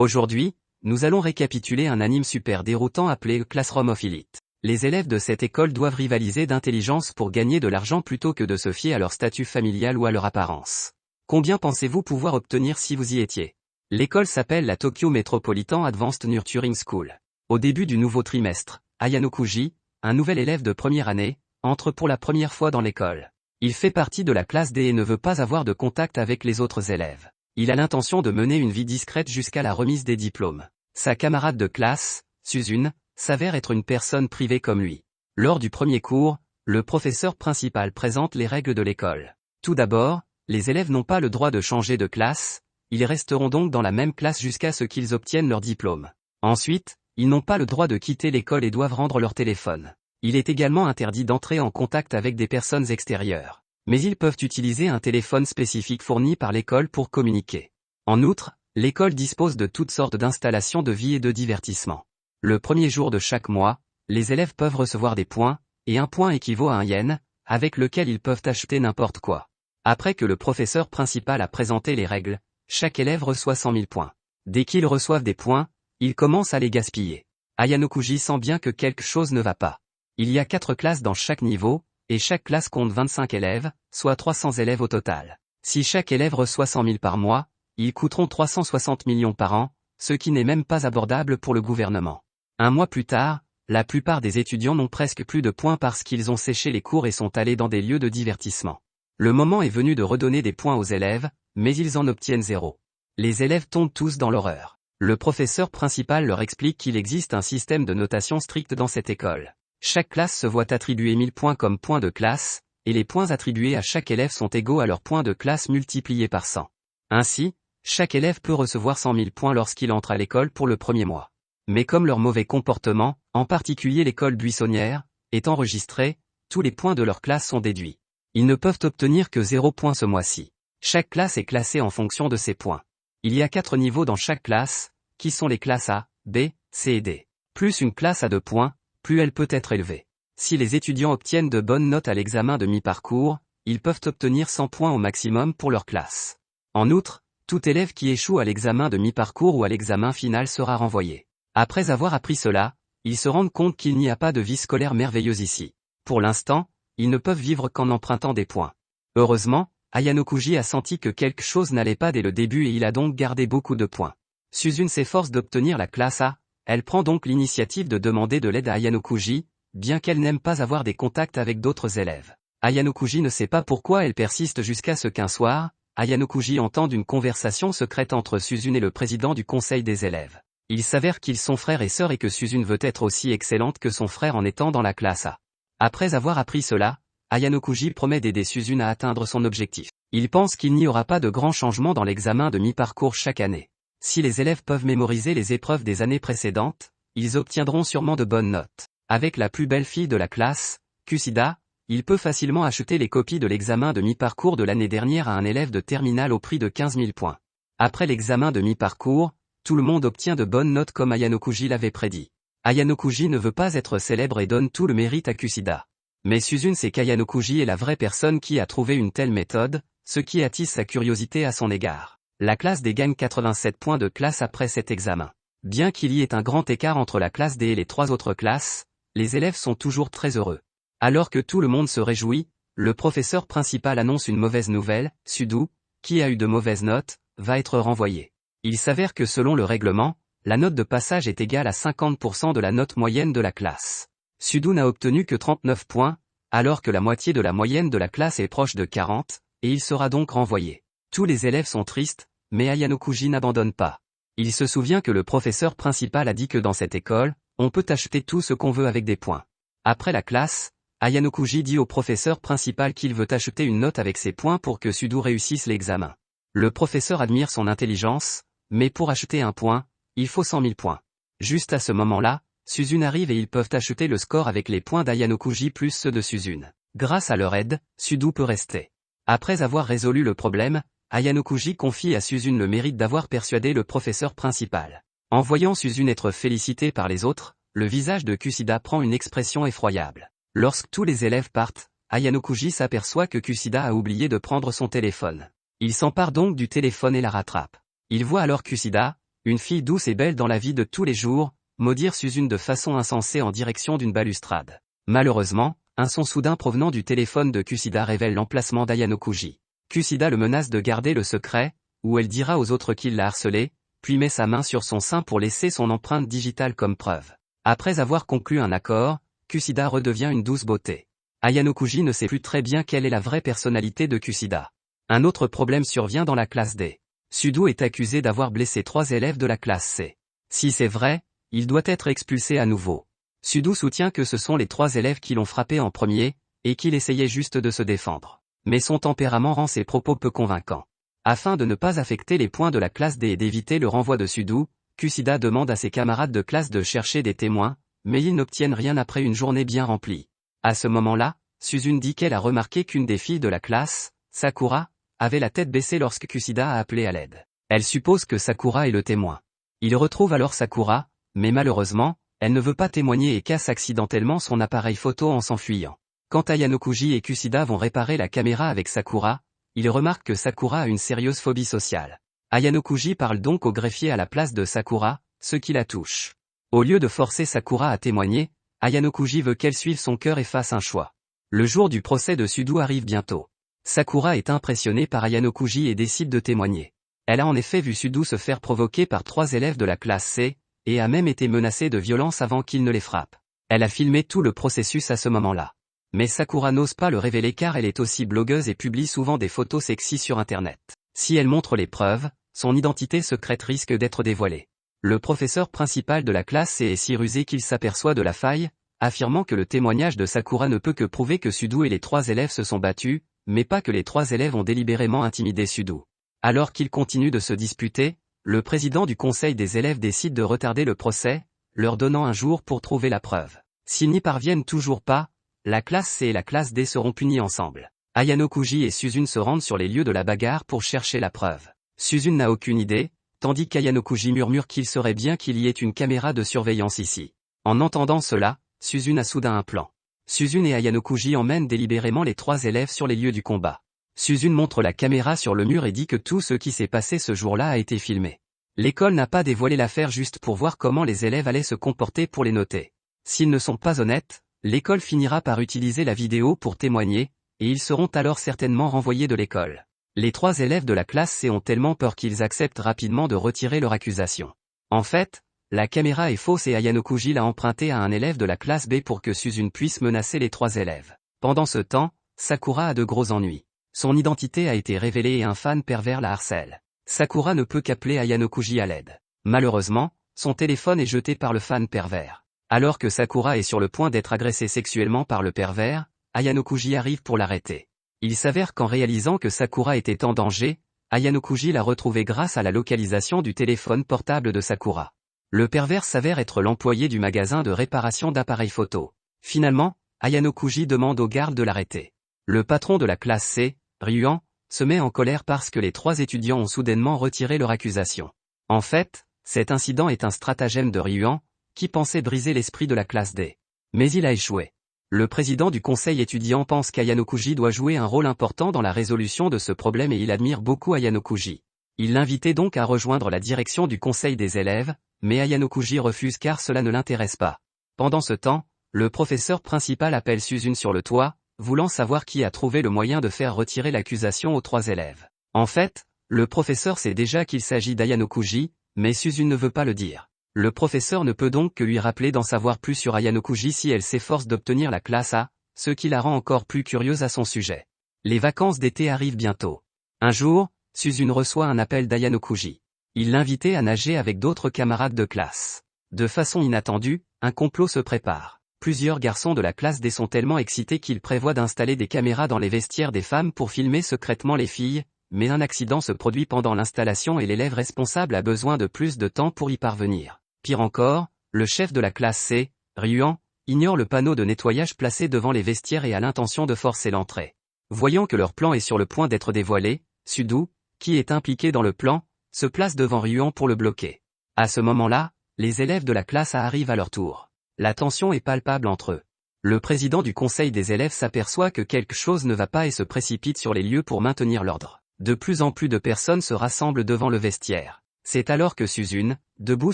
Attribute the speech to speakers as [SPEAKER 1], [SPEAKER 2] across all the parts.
[SPEAKER 1] Aujourd'hui, nous allons récapituler un anime super déroutant appelé Classroom of Elite. Les élèves de cette école doivent rivaliser d'intelligence pour gagner de l'argent plutôt que de se fier à leur statut familial ou à leur apparence. Combien pensez-vous pouvoir obtenir si vous y étiez? L'école s'appelle la Tokyo Metropolitan Advanced Nurturing School. Au début du nouveau trimestre, Ayano Kuji, un nouvel élève de première année, entre pour la première fois dans l'école. Il fait partie de la classe D et ne veut pas avoir de contact avec les autres élèves. Il a l'intention de mener une vie discrète jusqu'à la remise des diplômes. Sa camarade de classe, Suzune, s'avère être une personne privée comme lui. Lors du premier cours, le professeur principal présente les règles de l'école. Tout d'abord, les élèves n'ont pas le droit de changer de classe, ils resteront donc dans la même classe jusqu'à ce qu'ils obtiennent leur diplôme. Ensuite, ils n'ont pas le droit de quitter l'école et doivent rendre leur téléphone. Il est également interdit d'entrer en contact avec des personnes extérieures. Mais ils peuvent utiliser un téléphone spécifique fourni par l'école pour communiquer. En outre, l'école dispose de toutes sortes d'installations de vie et de divertissement. Le premier jour de chaque mois, les élèves peuvent recevoir des points, et un point équivaut à un yen, avec lequel ils peuvent acheter n'importe quoi. Après que le professeur principal a présenté les règles, chaque élève reçoit 100 000 points. Dès qu'ils reçoivent des points, ils commencent à les gaspiller. Ayano Kuji sent bien que quelque chose ne va pas. Il y a 4 classes dans chaque niveau, et chaque classe compte 25 élèves, soit 300 élèves au total. Si chaque élève reçoit 100 000 par mois, ils coûteront 360 millions par an, ce qui n'est même pas abordable pour le gouvernement. Un mois plus tard, la plupart des étudiants n'ont presque plus de points parce qu'ils ont séché les cours et sont allés dans des lieux de divertissement. Le moment est venu de redonner des points aux élèves, mais ils en obtiennent 0. Les élèves tombent tous dans l'horreur. Le professeur principal leur explique qu'il existe un système de notation strict dans cette école. Chaque classe se voit attribuer 1000 points comme points de classe, et les points attribués à chaque élève sont égaux à leurs points de classe multipliés par 100. Ainsi, chaque élève peut recevoir 100 000 points lorsqu'il entre à l'école pour le premier mois. Mais comme leur mauvais comportement, en particulier l'école buissonnière, est enregistré, tous les points de leur classe sont déduits. Ils ne peuvent obtenir que 0 points ce mois-ci. Chaque classe est classée en fonction de ses points. Il y a 4 niveaux dans chaque classe, qui sont les classes A, B, C et D. Plus une classe a de points, plus elle peut être élevée. Si les étudiants obtiennent de bonnes notes à l'examen de mi-parcours, ils peuvent obtenir 100 points au maximum pour leur classe. En outre, tout élève qui échoue à l'examen de mi-parcours ou à l'examen final sera renvoyé. Après avoir appris cela, ils se rendent compte qu'il n'y a pas de vie scolaire merveilleuse ici. Pour l'instant, ils ne peuvent vivre qu'en empruntant des points. Heureusement, Ayano Kuji a senti que quelque chose n'allait pas dès le début et il a donc gardé beaucoup de points. Suzune s'efforce d'obtenir la classe A. Elle prend donc l'initiative de demander de l'aide à Ayano Kuji, bien qu'elle n'aime pas avoir des contacts avec d'autres élèves. Ayano Kuji ne sait pas pourquoi elle persiste jusqu'à ce qu'un soir, Ayano Kuji entende une conversation secrète entre Suzune et le président du conseil des élèves. Il s'avère qu'ils sont frères et sœurs et que Suzune veut être aussi excellente que son frère en étant dans la classe A. Après avoir appris cela, Ayano Kuji promet d'aider Suzune à atteindre son objectif. Il pense qu'il n'y aura pas de grands changements dans l'examen de mi-parcours chaque année. Si les élèves peuvent mémoriser les épreuves des années précédentes, ils obtiendront sûrement de bonnes notes. Avec la plus belle fille de la classe, Kusida, il peut facilement acheter les copies de l'examen de mi-parcours de l'année dernière à un élève de terminale au prix de 15 000 points. Après l'examen de mi-parcours, tout le monde obtient de bonnes notes comme Ayano Kuji l'avait prédit. Ayano Kuji ne veut pas être célèbre et donne tout le mérite à Kusida. Mais Suzune sait qu'Ayano Kuji est la vraie personne qui a trouvé une telle méthode, ce qui attise sa curiosité à son égard. La classe D gagne 87 points de classe après cet examen. Bien qu'il y ait un grand écart entre la classe D et les 3 autres classes, les élèves sont toujours très heureux. Alors que tout le monde se réjouit, le professeur principal annonce une mauvaise nouvelle, Sudu, qui a eu de mauvaises notes, va être renvoyé. Il s'avère que selon le règlement, la note de passage est égale à 50% de la note moyenne de la classe. Sudu n'a obtenu que 39 points, alors que la moitié de la moyenne de la classe est proche de 40, et il sera donc renvoyé. Tous les élèves sont tristes, mais Ayano Kuji n'abandonne pas. Il se souvient que le professeur principal a dit que dans cette école, on peut acheter tout ce qu'on veut avec des points. Après la classe, Ayano Kuji dit au professeur principal qu'il veut acheter une note avec ses points pour que Sudu réussisse l'examen. Le professeur admire son intelligence, mais pour acheter un point, il faut 100 000 points. Juste à ce moment-là, Suzune arrive et ils peuvent acheter le score avec les points d'Ayano Kuji plus ceux de Suzune. Grâce à leur aide, Sudu peut rester. Après avoir résolu le problème, Ayano Kuji confie à Suzune le mérite d'avoir persuadé le professeur principal. En voyant Suzune être félicitée par les autres, le visage de Kusida prend une expression effroyable. Lorsque tous les élèves partent, Ayano Kuji s'aperçoit que Kusida a oublié de prendre son téléphone. Il s'empare donc du téléphone et la rattrape. Il voit alors Kusida, Une fille douce et belle dans la vie de tous les jours, maudire Suzune de façon insensée en direction d'une balustrade. Malheureusement, un son soudain provenant du téléphone de Kushida révèle l'emplacement d'Ayano Kuji. Kushida le menace de garder le secret, ou elle dira aux autres qu'il l'a harcelé, puis met sa main sur son sein pour laisser son empreinte digitale comme preuve. Après avoir conclu un accord, Kushida redevient une douce beauté. Ayano Kuji ne sait plus très bien quelle est la vraie personnalité de Kushida. Un autre problème survient dans la classe D. Sudo est accusé d'avoir blessé 3 élèves de la classe C. Si c'est vrai, il doit être expulsé à nouveau. Sudo soutient que ce sont les 3 élèves qui l'ont frappé en premier, et qu'il essayait juste de se défendre. Mais son tempérament rend ses propos peu convaincants. Afin de ne pas affecter les points de la classe D et d'éviter le renvoi de Sudo, Kushida demande à ses camarades de classe de chercher des témoins, mais ils n'obtiennent rien après une journée bien remplie. À ce moment-là, Suzune dit qu'elle a remarqué qu'une des filles de la classe, Sakura, avait la tête baissée lorsque Kushida a appelé à l'aide. Elle suppose que Sakura est le témoin. Il retrouve alors Sakura, mais malheureusement, elle ne veut pas témoigner et casse accidentellement son appareil photo en s'enfuyant. Quand Ayano Kuji et Kushida vont réparer la caméra avec Sakura, ils remarquent que Sakura a une sérieuse phobie sociale. Ayano Kuji parle donc au greffier à la place de Sakura, ce qui la touche. Au lieu de forcer Sakura à témoigner, Ayano Kuji veut qu'elle suive son cœur et fasse un choix. Le jour du procès de Sudo arrive bientôt. Sakura est impressionnée par Ayano Kuji et décide de témoigner. Elle a en effet vu Sudo se faire provoquer par 3 élèves de la classe C, et a même été menacée de violence avant qu'il ne les frappe. Elle a filmé tout le processus à ce moment-là. Mais Sakura n'ose pas le révéler car elle est aussi blogueuse et publie souvent des photos sexy sur internet. Si elle montre les preuves, son identité secrète risque d'être dévoilée. Le professeur principal de la classe est si rusé qu'il s'aperçoit de la faille, affirmant que le témoignage de Sakura ne peut que prouver que Sudo et les 3 élèves se sont battus, mais pas que les 3 élèves ont délibérément intimidé Sudo. Alors qu'ils continuent de se disputer, le président du conseil des élèves décide de retarder le procès, leur donnant un jour pour trouver la preuve. S'ils n'y parviennent toujours pas, la classe C et la classe D seront punies ensemble. Ayano Kuji et Suzune se rendent sur les lieux de la bagarre pour chercher la preuve. Suzune n'a aucune idée, tandis qu'Ayano Kuji murmure qu'il serait bien qu'il y ait une caméra de surveillance ici. En entendant cela, Suzune a soudain un plan. Suzune et Ayano Kuji emmènent délibérément les 3 élèves sur les lieux du combat. Suzune montre la caméra sur le mur et dit que tout ce qui s'est passé ce jour-là a été filmé. L'école n'a pas dévoilé l'affaire juste pour voir comment les élèves allaient se comporter pour les noter. S'ils ne sont pas honnêtes, l'école finira par utiliser la vidéo pour témoigner, et ils seront alors certainement renvoyés de l'école. Les 3 élèves de la classe C ont tellement peur qu'ils acceptent rapidement de retirer leur accusation. En fait, la caméra est fausse et Ayano Kuji l'a empruntée à un élève de la classe B pour que Suzune puisse menacer les 3 élèves. Pendant ce temps, Sakura a de gros ennuis. Son identité a été révélée et un fan pervers la harcèle. Sakura ne peut qu'appeler Ayano Kuji à l'aide. Malheureusement, son téléphone est jeté par le fan pervers. Alors que Sakura est sur le point d'être agressée sexuellement par le pervers, Ayano Kuji arrive pour l'arrêter. Il s'avère qu'en réalisant que Sakura était en danger, Ayano Kuji l'a retrouvée grâce à la localisation du téléphone portable de Sakura. Le pervers s'avère être l'employé du magasin de réparation d'appareils photo. Finalement, Ayano Kuji demande aux gardes de l'arrêter. Le patron de la classe C, Ryuan, se met en colère parce que les 3 étudiants ont soudainement retiré leur accusation. En fait, cet incident est un stratagème de Ryuan, qui pensait briser l'esprit de la classe D. Mais il a échoué. Le président du conseil étudiant pense qu'Ayano Kuji doit jouer un rôle important dans la résolution de ce problème et il admire beaucoup Ayano Kuji. Il l'invitait donc à rejoindre la direction du conseil des élèves, mais Ayano Kuji refuse car cela ne l'intéresse pas. Pendant ce temps, le professeur principal appelle Suzune sur le toit, voulant savoir qui a trouvé le moyen de faire retirer l'accusation aux 3 élèves. En fait, le professeur sait déjà qu'il s'agit d'Ayano Kuji, mais Suzune ne veut pas le dire. Le professeur ne peut donc que lui rappeler d'en savoir plus sur Ayano Kuji si elle s'efforce d'obtenir la classe A, ce qui la rend encore plus curieuse à son sujet. Les vacances d'été arrivent bientôt. Un jour, Suzune reçoit un appel d'Ayano Kuji. Il l'invitait à nager avec d'autres camarades de classe. De façon inattendue, un complot se prépare. Plusieurs garçons de la classe D sont tellement excités qu'ils prévoient d'installer des caméras dans les vestiaires des femmes pour filmer secrètement les filles, mais un accident se produit pendant l'installation et l'élève responsable a besoin de plus de temps pour y parvenir. Pire encore, le chef de la classe C, Ryuan, ignore le panneau de nettoyage placé devant les vestiaires et a l'intention de forcer l'entrée. Voyant que leur plan est sur le point d'être dévoilé, Sudo, qui est impliqué dans le plan, se place devant Ryuan pour le bloquer. À ce moment-là, les élèves de la classe A arrivent à leur tour. La tension est palpable entre eux. Le président du conseil des élèves s'aperçoit que quelque chose ne va pas et se précipite sur les lieux pour maintenir l'ordre. De plus en plus de personnes se rassemblent devant le vestiaire. C'est alors que Suzune, debout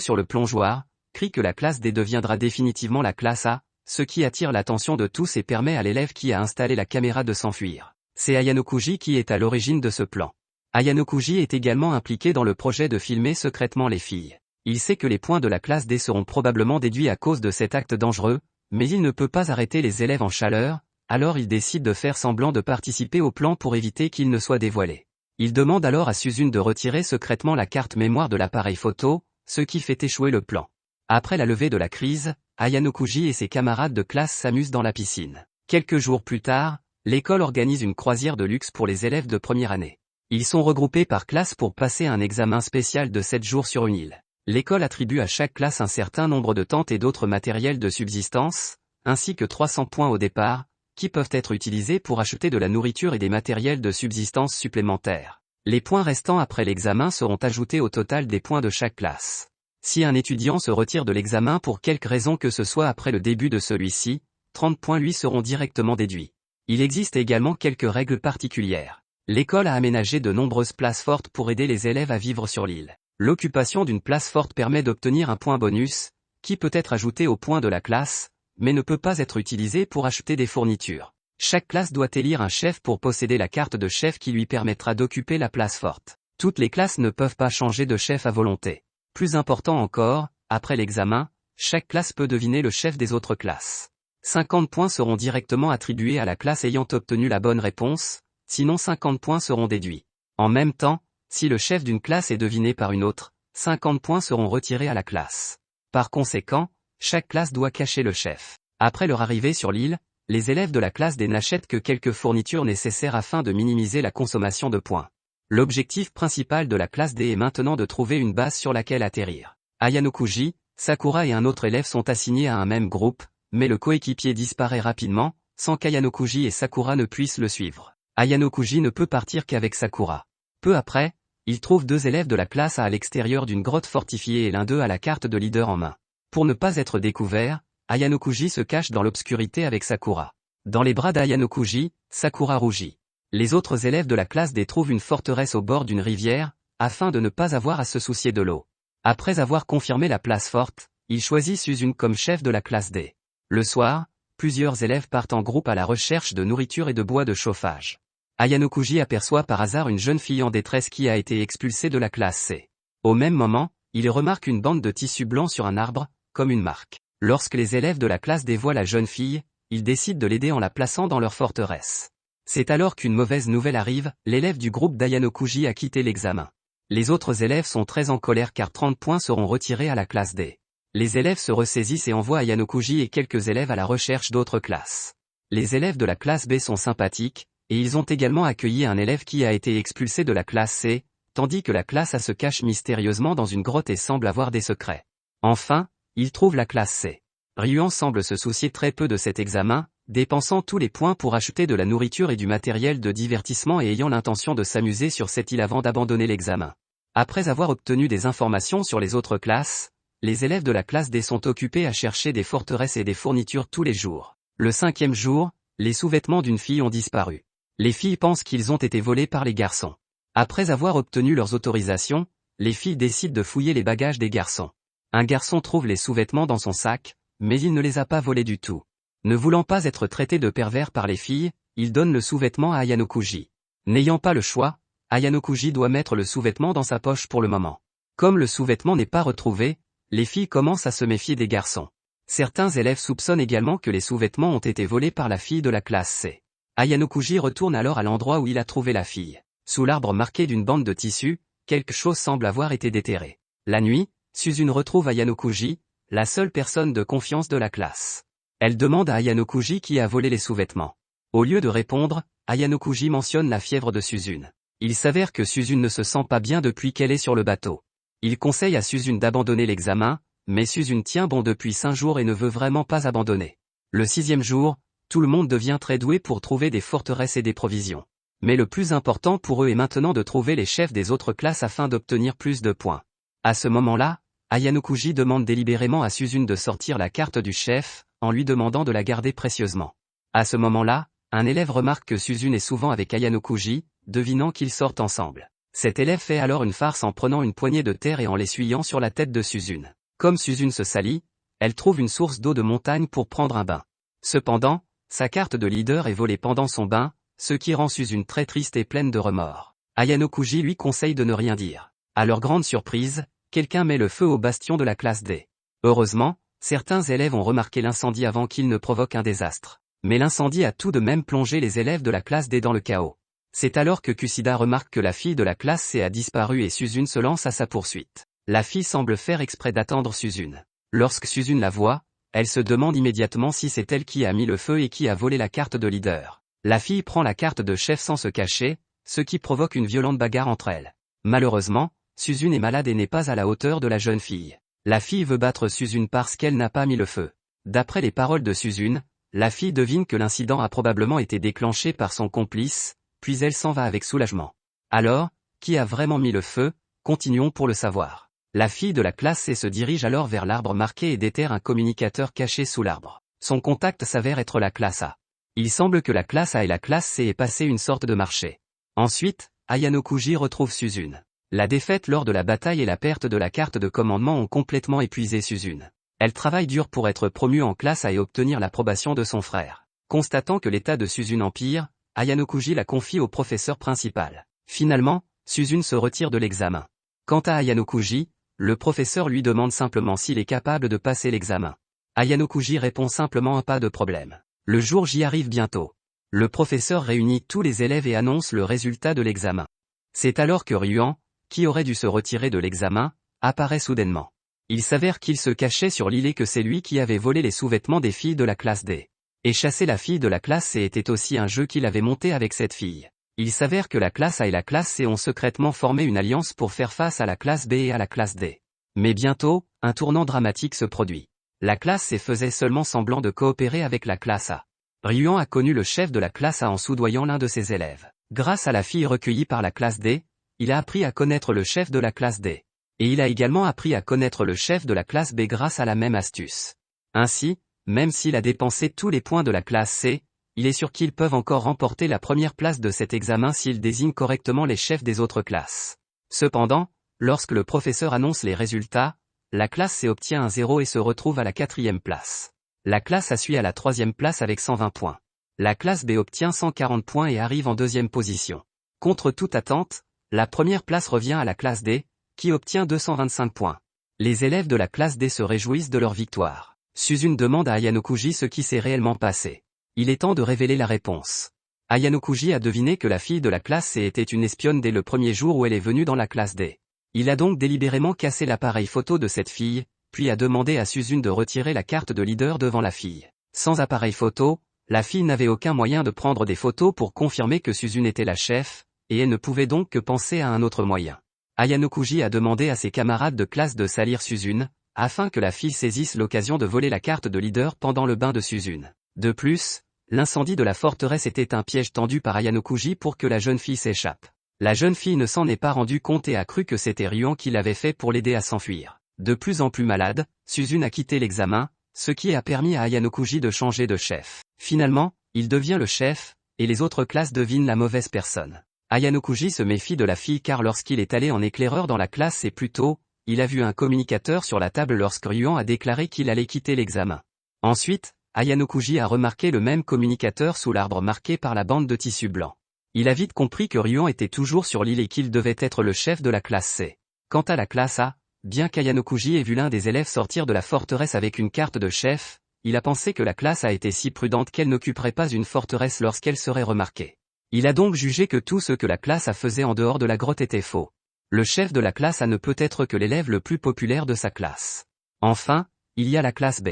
[SPEAKER 1] sur le plongeoir, crie que la classe D deviendra définitivement la classe A, ce qui attire l'attention de tous et permet à l'élève qui a installé la caméra de s'enfuir. C'est Ayanokuji qui est à l'origine de ce plan. Ayanokuji est également impliqué dans le projet de filmer secrètement les filles. Il sait que les points de la classe D seront probablement déduits à cause de cet acte dangereux, mais il ne peut pas arrêter les élèves en chaleur, alors il décide de faire semblant de participer au plan pour éviter qu'il ne soit dévoilé. Il demande alors à Suzune de retirer secrètement la carte mémoire de l'appareil photo, ce qui fait échouer le plan. Après la levée de la crise, Ayanokuji et ses camarades de classe s'amusent dans la piscine. Quelques jours plus tard, l'école organise une croisière de luxe pour les élèves de première année. Ils sont regroupés par classe pour passer un examen spécial de 7 jours sur une île. L'école attribue à chaque classe un certain nombre de tentes et d'autres matériels de subsistance, ainsi que 300 points au départ, qui peuvent être utilisés pour acheter de la nourriture et des matériels de subsistance supplémentaires. Les points restants après l'examen seront ajoutés au total des points de chaque classe. Si un étudiant se retire de l'examen pour quelque raison que ce soit après le début de celui-ci, 30 points lui seront directement déduits. Il existe également quelques règles particulières. L'école a aménagé de nombreuses places fortes pour aider les élèves à vivre sur l'île. L'occupation d'une place forte permet d'obtenir un point bonus, qui peut être ajouté au point de la classe, mais ne peut pas être utilisé pour acheter des fournitures. Chaque classe doit élire un chef pour posséder la carte de chef qui lui permettra d'occuper la place forte. Toutes les classes ne peuvent pas changer de chef à volonté. Plus important encore, après l'examen, chaque classe peut deviner le chef des autres classes. 50 points seront directement attribués à la classe ayant obtenu la bonne réponse, sinon 50 points seront déduits. En même temps, si le chef d'une classe est deviné par une autre, 50 points seront retirés à la classe. Par conséquent, chaque classe doit cacher le chef. Après leur arrivée sur l'île, les élèves de la classe D n'achètent que quelques fournitures nécessaires afin de minimiser la consommation de points. L'objectif principal de la classe D est maintenant de trouver une base sur laquelle atterrir. Ayanokuji, Sakura et un autre élève sont assignés à un même groupe, mais le coéquipier disparaît rapidement, sans qu'Ayanokuji et Sakura ne puissent le suivre. Ayanokuji ne peut partir qu'avec Sakura. Peu après, il trouve 2 élèves de la classe à l'extérieur d'une grotte fortifiée et l'un d'eux a la carte de leader en main. Pour ne pas être découvert, Ayanokuji se cache dans l'obscurité avec Sakura. Dans les bras d'Ayanokuji, Sakura rougit. Les autres élèves de la classe D trouvent une forteresse au bord d'une rivière, afin de ne pas avoir à se soucier de l'eau. Après avoir confirmé la place forte, ils choisissent Suzune comme chef de la classe D. Le soir, plusieurs élèves partent en groupe à la recherche de nourriture et de bois de chauffage. Ayanokuji aperçoit par hasard une jeune fille en détresse qui a été expulsée de la classe C. Au même moment, il remarque une bande de tissu blanc sur un arbre, comme une marque. Lorsque les élèves de la classe D voient la jeune fille, ils décident de l'aider en la plaçant dans leur forteresse. C'est alors qu'une mauvaise nouvelle arrive, l'élève du groupe d'Ayanokuji a quitté l'examen. Les autres élèves sont très en colère car 30 points seront retirés à la classe D. Les élèves se ressaisissent et envoient Ayanokuji et quelques élèves à la recherche d'autres classes. Les élèves de la classe B sont sympathiques, et ils ont également accueilli un élève qui a été expulsé de la classe C, tandis que la classe A se cache mystérieusement dans une grotte et semble avoir des secrets. Enfin, ils trouvent la classe C. Ryuan semble se soucier très peu de cet examen, dépensant tous les points pour acheter de la nourriture et du matériel de divertissement et ayant l'intention de s'amuser sur cette île avant d'abandonner l'examen. Après avoir obtenu des informations sur les autres classes, les élèves de la classe D sont occupés à chercher des forteresses et des fournitures tous les jours. Le 5e jour, les sous-vêtements d'une fille ont disparu. Les filles pensent qu'ils ont été volés par les garçons. Après avoir obtenu leurs autorisations, les filles décident de fouiller les bagages des garçons. Un garçon trouve les sous-vêtements dans son sac, mais il ne les a pas volés du tout. Ne voulant pas être traité de pervers par les filles, il donne le sous-vêtement à Ayanokuji. N'ayant pas le choix, Ayanokuji doit mettre le sous-vêtement dans sa poche pour le moment. Comme le sous-vêtement n'est pas retrouvé, les filles commencent à se méfier des garçons. Certains élèves soupçonnent également que les sous-vêtements ont été volés par la fille de la classe C. Ayanokuji retourne alors à l'endroit où il a trouvé la fille. Sous l'arbre marqué d'une bande de tissu, quelque chose semble avoir été déterré. La nuit, Suzune retrouve Ayanokuji, la seule personne de confiance de la classe. Elle demande à Ayanokuji qui a volé les sous-vêtements. Au lieu de répondre, Ayanokuji mentionne la fièvre de Suzune. Il s'avère que Suzune ne se sent pas bien depuis qu'elle est sur le bateau. Il conseille à Suzune d'abandonner l'examen, mais Suzune tient bon depuis 5 jours et ne veut vraiment pas abandonner. Le 6e jour, tout le monde devient très doué pour trouver des forteresses et des provisions. Mais le plus important pour eux est maintenant de trouver les chefs des autres classes afin d'obtenir plus de points. À ce moment-là, Ayanokuji demande délibérément à Suzune de sortir la carte du chef, en lui demandant de la garder précieusement. À ce moment-là, un élève remarque que Suzune est souvent avec Ayanokuji, devinant qu'ils sortent ensemble. Cet élève fait alors une farce en prenant une poignée de terre et en l'essuyant sur la tête de Suzune. Comme Suzune se salit, elle trouve une source d'eau de montagne pour prendre un bain. Cependant, sa carte de leader est volée pendant son bain, ce qui rend Suzune très triste et pleine de remords. Ayano Kuji lui conseille de ne rien dire. À leur grande surprise, quelqu'un met le feu au bastion de la classe D. Heureusement, certains élèves ont remarqué l'incendie avant qu'il ne provoque un désastre. Mais l'incendie a tout de même plongé les élèves de la classe D dans le chaos. C'est alors que Kushida remarque que la fille de la classe C a disparu et Suzune se lance à sa poursuite. La fille semble faire exprès d'attendre Suzune. Lorsque Suzune la voit, elle se demande immédiatement si c'est elle qui a mis le feu et qui a volé la carte de leader. La fille prend la carte de chef sans se cacher, ce qui provoque une violente bagarre entre elles. Malheureusement, Suzune est malade et n'est pas à la hauteur de la jeune fille. La fille veut battre Suzune parce qu'elle n'a pas mis le feu. D'après les paroles de Suzune, la fille devine que l'incident a probablement été déclenché par son complice, puis elle s'en va avec soulagement. Alors, qui a vraiment mis le feu? Continuons pour le savoir. La fille de la classe C se dirige alors vers l'arbre marqué et déterre un communicateur caché sous l'arbre. Son contact s'avère être la classe A. Il semble que la classe A et la classe C aient passé une sorte de marché. Ensuite, Ayano Kuji retrouve Suzune. La défaite lors de la bataille et la perte de la carte de commandement ont complètement épuisé Suzune. Elle travaille dur pour être promue en classe A et obtenir l'approbation de son frère. Constatant que l'état de Suzune empire, Ayano Kuji la confie au professeur principal. Finalement, Suzune se retire de l'examen. Quant à Ayano Kuji, le professeur lui demande simplement s'il est capable de passer l'examen. Ayano Kuji répond simplement pas de problème. Le jour J arrive bientôt. Le professeur réunit tous les élèves et annonce le résultat de l'examen. C'est alors que Ryuan, qui aurait dû se retirer de l'examen, apparaît soudainement. Il s'avère qu'il se cachait sur l'île et que c'est lui qui avait volé les sous-vêtements des filles de la classe D. Et chasser la fille de la classe C était aussi un jeu qu'il avait monté avec cette fille. Il s'avère que la classe A et la classe C ont secrètement formé une alliance pour faire face à la classe B et à la classe D. Mais bientôt, un tournant dramatique se produit. La classe C faisait seulement semblant de coopérer avec la classe A. Ryuan a connu le chef de la classe A en soudoyant l'un de ses élèves. Grâce à la fille recueillie par la classe D, il a appris à connaître le chef de la classe D. Et il a également appris à connaître le chef de la classe B grâce à la même astuce. Ainsi, même s'il a dépensé tous les points de la classe C, il est sûr qu'ils peuvent encore remporter la première place de cet examen s'ils désignent correctement les chefs des autres classes. Cependant, lorsque le professeur annonce les résultats, la classe C obtient un 0 et se retrouve à la 4e place. La classe A suit à la 3e place avec 120 points. La classe B obtient 140 points et arrive en 2e position. Contre toute attente, la première place revient à la classe D, qui obtient 225 points. Les élèves de la classe D se réjouissent de leur victoire. Suzune demande à Ayano Kuji ce qui s'est réellement passé. Il est temps de révéler la réponse. Ayano Kuji a deviné que la fille de la classe C était une espionne dès le premier jour où elle est venue dans la classe D. Il a donc délibérément cassé l'appareil photo de cette fille, puis a demandé à Suzune de retirer la carte de leader devant la fille. Sans appareil photo, la fille n'avait aucun moyen de prendre des photos pour confirmer que Suzune était la chef, et elle ne pouvait donc que penser à un autre moyen. Ayano Kuji a demandé à ses camarades de classe de salir Suzune, afin que la fille saisisse l'occasion de voler la carte de leader pendant le bain de Suzune. De plus, l'incendie de la forteresse était un piège tendu par Ayano Kuji pour que la jeune fille s'échappe. La jeune fille ne s'en est pas rendue compte et a cru que c'était Ryuan qui l'avait fait pour l'aider à s'enfuir. De plus en plus malade, Suzune a quitté l'examen, ce qui a permis à Ayano Kuji de changer de chef. Finalement, il devient le chef, et les autres classes devinent la mauvaise personne. Ayano Kuji se méfie de la fille car lorsqu'il est allé en éclaireur dans la classe et plus tôt, il a vu un communicateur sur la table lorsque Ryuan a déclaré qu'il allait quitter l'examen. Ensuite, Ayano Kuji a remarqué le même communicateur sous l'arbre marqué par la bande de tissu blanc. Il a vite compris que Ryuan était toujours sur l'île et qu'il devait être le chef de la classe C. Quant à la classe A, bien qu'Ayano Kuji ait vu l'un des élèves sortir de la forteresse avec une carte de chef, il a pensé que la classe A était si prudente qu'elle n'occuperait pas une forteresse lorsqu'elle serait remarquée. Il a donc jugé que tout ce que la classe A faisait en dehors de la grotte était faux. Le chef de la classe A ne peut être que l'élève le plus populaire de sa classe. Enfin, il y a la classe B.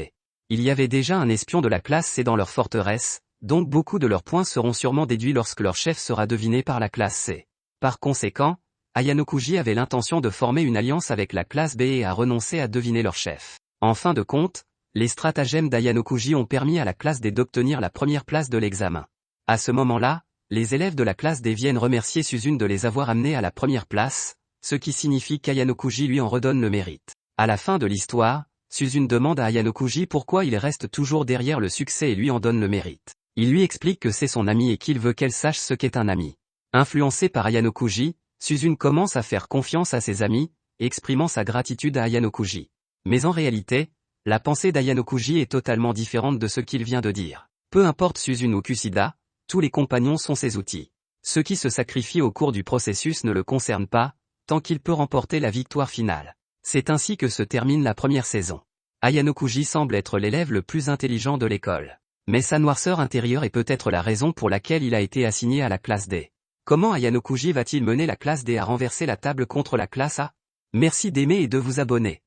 [SPEAKER 1] Il y avait déjà un espion de la classe C dans leur forteresse, donc beaucoup de leurs points seront sûrement déduits lorsque leur chef sera deviné par la classe C. Par conséquent, Ayano Kuji avait l'intention de former une alliance avec la classe B et a renoncé à deviner leur chef. En fin de compte, les stratagèmes d'Ayano Kuji ont permis à la classe D d'obtenir la première place de l'examen. À ce moment-là, les élèves de la classe D viennent remercier Suzune de les avoir amenés à la première place, ce qui signifie qu'Ayano Kuji lui en redonne le mérite. À la fin de l'histoire, Suzune demande à Ayano Kuji pourquoi il reste toujours derrière le succès et lui en donne le mérite. Il lui explique que c'est son ami et qu'il veut qu'elle sache ce qu'est un ami. Influencé par Ayano Kuji, Suzune commence à faire confiance à ses amis, exprimant sa gratitude à Ayanokuji. Mais en réalité, la pensée d'Ayanokuji est totalement différente de ce qu'il vient de dire. Peu importe Suzune ou Kushida, tous les compagnons sont ses outils. Ceux qui se sacrifient au cours du processus ne le concernent pas, tant qu'il peut remporter la victoire finale. C'est ainsi que se termine la première saison. Ayanokuji semble être l'élève le plus intelligent de l'école. Mais sa noirceur intérieure est peut-être la raison pour laquelle il a été assigné à la classe D. Comment Ayanokuji va-t-il mener la classe D à renverser la table contre la classe A? Merci d'aimer et de vous abonner.